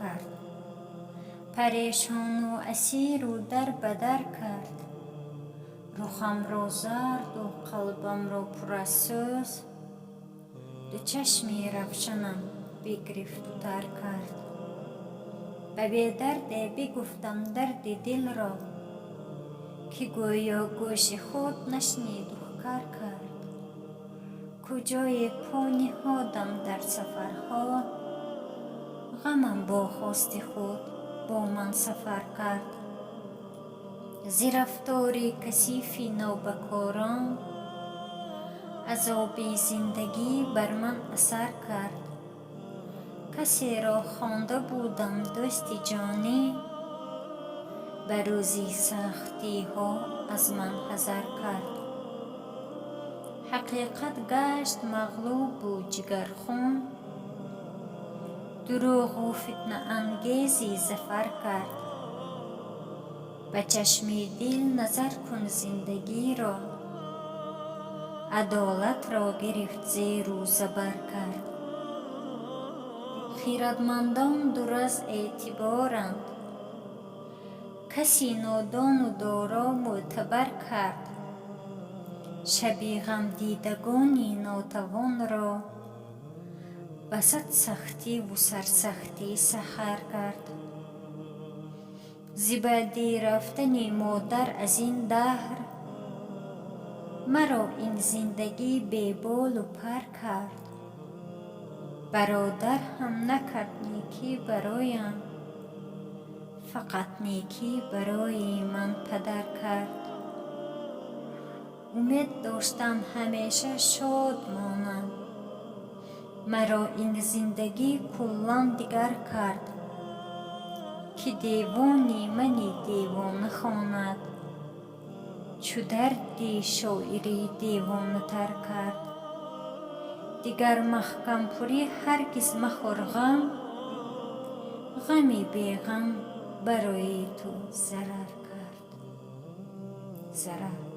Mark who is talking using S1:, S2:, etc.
S1: کرد. پریشان و اسیر و در بدر کرد. رخم را زرد و قلبم را پر از سوز، دو چشمی روشنم بگرفت و تر کرد. به بی درد بگفتم درد دل را، که گویا گوش خود نشنید و کر کرد. کجای پا نهادم در سفرها، غمم با خواست خود با من سفر کرد. ز رفتار کثیف نوبکاران، عذاب زندگی بر من اثر کرد. کسی را خوانده بودم دوست جانی، به روزی سختی ها از من حذر کرد. حقیقت گشت مغلوب و جگرخون، دروغ و فتنه انگیزی ظفر کرد. به چشم دل نظر کن زندگی را، عدالت را گرفت زیر و زبر کرد. خیرتمندان در از اعتبارند، کسی نادان و دارا معتبر کرد. شب غم دیدگان ناتوان را، به صد سختی و سرسختی سحر کرد. ز بعد رفتن مادر از این دهر، مرا این زندگی بی بال و پر کرد. برادر هم نکرد نیکی برایم، فقط نیکی برای من پدر کرد. امید داشتم همیشه شاد مانم، مرا این زندگی کلا دگر کرد. که دیوانی منی دیوانه خواند، چو دردی شاعری دیوانه تر کرد. دیگر محکم پوری هرگز مخور غم، غمی بی غم برای تو ضرر کرد. ضرر